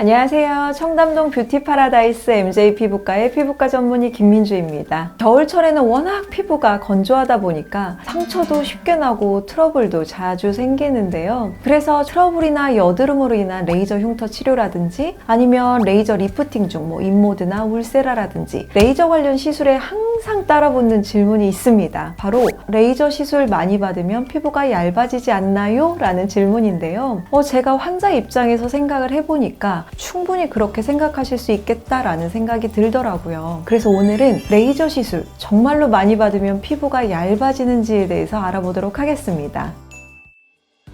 안녕하세요. 청담동 뷰티 파라다이스 MJ 피부과의 피부과 전문의 김민주입니다. 겨울철에는 워낙 피부가 건조하다 보니까 상처도 쉽게 나고 트러블도 자주 생기는데요. 그래서 트러블이나 여드름으로 인한 레이저 흉터 치료라든지 아니면 레이저 리프팅 중 인모드나 울세라라든지 레이저 관련 시술에 항상 따라붙는 질문이 있습니다. 바로 레이저 시술 많이 받으면 피부가 얇아지지 않나요? 라는 질문인데요. 제가 환자 입장에서 생각을 해보니까 충분히 그렇게 생각하실 수 있겠다라는 생각이 들더라고요. 그래서 오늘은 레이저 시술 정말로 많이 받으면 피부가 얇아지는지에 대해서 알아보도록 하겠습니다.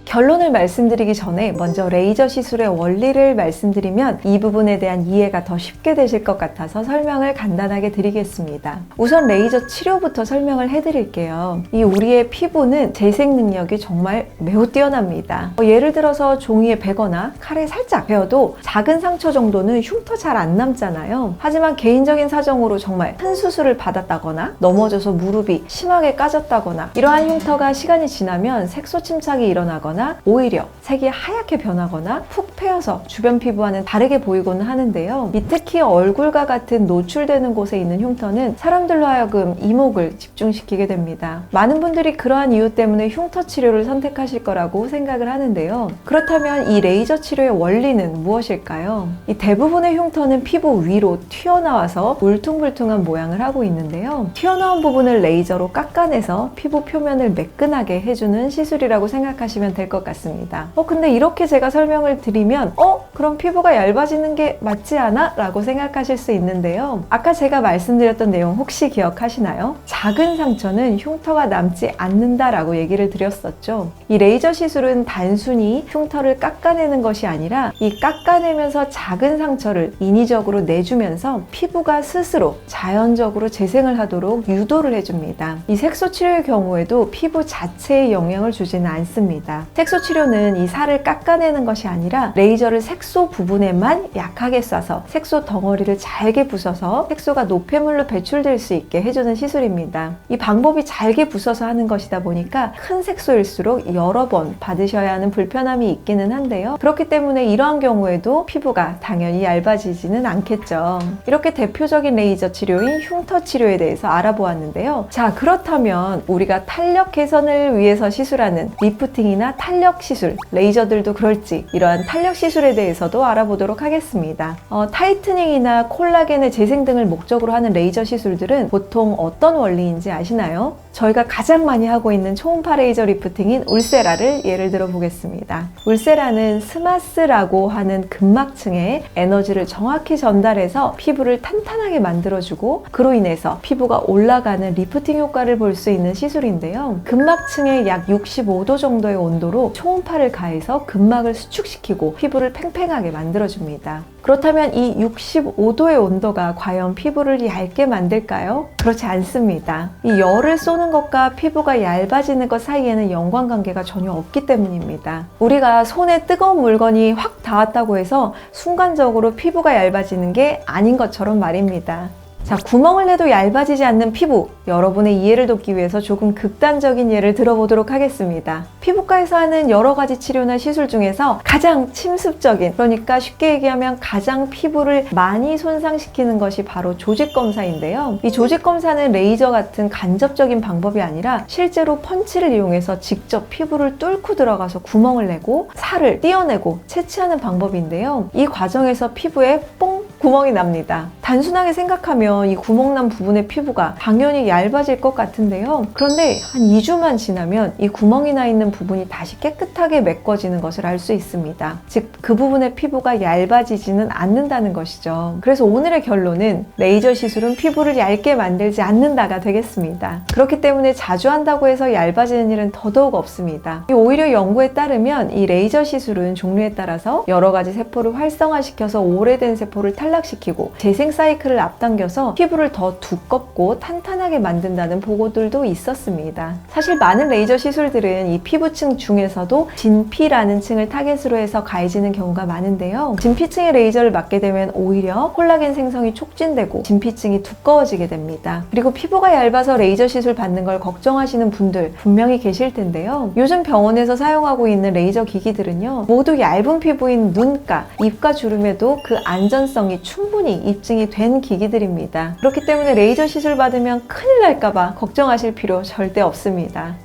결론을 말씀드리기 전에 먼저 레이저 시술의 원리를 말씀드리면 이 부분에 대한 이해가 더 쉽게 되실 것 같아서 설명을 간단하게 드리겠습니다. 우선 레이저 치료부터 설명을 해드릴게요. 우리의 피부는 재생 능력이 정말 매우 뛰어납니다. 예를 들어서 종이에 베거나 칼에 살짝 베어도 작은 상처 정도는 흉터 잘 안 남잖아요. 하지만 개인적인 사정으로 정말 큰 수술을 받았다거나 넘어져서 무릎이 심하게 까졌다거나 이러한 흉터가 시간이 지나면 색소 침착이 일어나거나 오히려 색이 하얗게 변하거나 푹 패여서 주변 피부와는 다르게 보이곤 하는데요. 특히 얼굴과 같은 노출되는 곳에 있는 흉터는 사람들로 하여금 이목을 집중시키게 됩니다. 많은 분들이 그러한 이유 때문에 흉터 치료를 선택하실 거라고 생각을 하는데요. 그렇다면 이 레이저 치료의 원리는 무엇일까요? 대부분의 흉터는 피부 위로 튀어나와서 울퉁불퉁한 모양을 하고 있는데요. 튀어나온 부분을 레이저로 깎아내서 피부 표면을 매끈하게 해주는 시술이라고 생각하시면 될 것 같습니다. 근데 이렇게 제가 설명을 드리면 그럼 피부가 얇아지는 게 맞지 않아? 라고 생각하실 수 있는데요. 아까 제가 말씀드렸던 내용 혹시 기억하시나요? 작은 상처는 흉터가 남지 않는다 라고 얘기를 드렸었죠. 이 레이저 시술은 단순히 흉터를 깎아내는 것이 아니라 이 깎아내면서 작은 상처를 인위적으로 내주면서 피부가 스스로 자연적으로 재생을 하도록 유도를 해줍니다. 이 색소 치료의 경우에도 피부 자체에 영향을 주지는 않습니다. 색소 치료는 이 살을 깎아내는 것이 아니라 레이저를 색소 부분에만 약하게 쏴서 색소 덩어리를 잘게 부숴서 색소가 노폐물로 배출될 수 있게 해주는 시술입니다. 이 방법이 잘게 부숴서 하는 것이다 보니까 큰 색소일수록 여러 번 받으셔야 하는 불편함이 있기는 한데요. 그렇기 때문에 이러한 경우에도 피부가 당연히 얇아지지는 않겠죠. 이렇게 대표적인 레이저 치료인 흉터 치료에 대해서 알아보았는데요. 자, 그렇다면 우리가 탄력 개선을 위해서 시술하는 리프팅이나 탄력 시술, 레이저들도 그럴지 이러한 탄력 시술에 대해서도 알아보도록 하겠습니다. 타이트닝이나 콜라겐의 재생 등을 목적으로 하는 레이저 시술들은 보통 어떤 원리인지 아시나요? 저희가 가장 많이 하고 있는 초음파 레이저 리프팅인 울세라를 예를 들어 보겠습니다. 울세라는 스마스라고 하는 근막층에 에너지를 정확히 전달해서 피부를 탄탄하게 만들어주고 그로 인해서 피부가 올라가는 리프팅 효과를 볼 수 있는 시술인데요. 근막층에 약 65도 정도의 온도로 초음파를 가해서 근막을 수축시키고 피부를 팽팽하게 만들어줍니다. 그렇다면 이 65도의 온도가 과연 피부를 얇게 만들까요? 그렇지 않습니다. 이 열을 쏘는 것과 피부가 얇아지는 것 사이에는 연관관계가 전혀 없기 때문입니다. 우리가 손에 뜨거운 물건이 확 닿았다고 해서 순간적으로 피부가 얇아지는 게 아닌 것처럼 말입니다. 자, 구멍을 내도 얇아지지 않는 피부, 여러분의 이해를 돕기 위해서 조금 극단적인 예를 들어보도록 하겠습니다. 피부과에서 하는 여러 가지 치료나 시술 중에서 가장 침습적인, 그러니까 쉽게 얘기하면 가장 피부를 많이 손상시키는 것이 바로 조직검사인데요. 이 조직검사는 레이저 같은 간접적인 방법이 아니라 실제로 펀치를 이용해서 직접 피부를 뚫고 들어가서 구멍을 내고 살을 떼어내고 채취하는 방법인데요. 이 과정에서 피부에 뽕 구멍이 납니다. 단순하게 생각하면 이 구멍난 부분의 피부가 당연히 얇아질 것 같은데요. 그런데 한 2주만 지나면 이 구멍이 나 있는 부분이 다시 깨끗하게 메꿔지는 것을 알 수 있습니다. 즉, 그 부분의 피부가 얇아지지는 않는다는 것이죠. 그래서 오늘의 결론은 레이저 시술은 피부를 얇게 만들지 않는다가 되겠습니다. 그렇기 때문에 자주 한다고 해서 얇아지는 일은 더더욱 없습니다. 오히려 연구에 따르면 이 레이저 시술은 종류에 따라서 여러 가지 세포를 활성화시켜서 오래된 세포를 탈락시키고 재생 사이클을 앞당겨서 피부를 더 두껍고 탄탄하게 만든다는 보고들도 있었습니다. 사실 많은 레이저 시술들은 이 피부층 중에서도 진피라는 층을 타겟으로 해서 가해지는 경우가 많은데요. 진피층의 레이저를 맞게 되면 오히려 콜라겐 생성이 촉진되고 진피층이 두꺼워지게 됩니다. 그리고 피부가 얇아서 레이저 시술 받는 걸 걱정하시는 분들 분명히 계실 텐데요. 요즘 병원에서 사용하고 있는 레이저 기기들은요, 모두 얇은 피부인 눈가, 입가 주름에도 그 안전성이 충분히 입증이 된 기기들입니다. 그렇기 때문에 레이저 시술 받으면 큰일 날까봐 걱정하실 필요 절대 없습니다.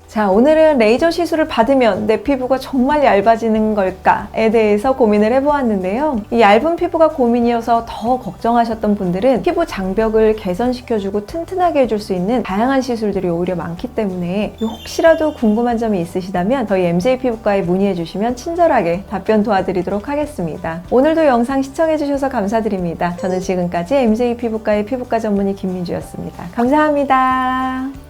자, 오늘은 레이저 시술을 받으면 내 피부가 정말 얇아지는 걸까에 대해서 고민을 해보았는데요. 이 얇은 피부가 고민이어서 더 걱정하셨던 분들은 피부 장벽을 개선시켜주고 튼튼하게 해줄 수 있는 다양한 시술들이 오히려 많기 때문에 혹시라도 궁금한 점이 있으시다면 저희 MJ 피부과에 문의해주시면 친절하게 답변 도와드리도록 하겠습니다. 오늘도 영상 시청해주셔서 감사드립니다. 저는 지금까지 MJ 피부과의 피부과 전문의 김민주였습니다. 감사합니다.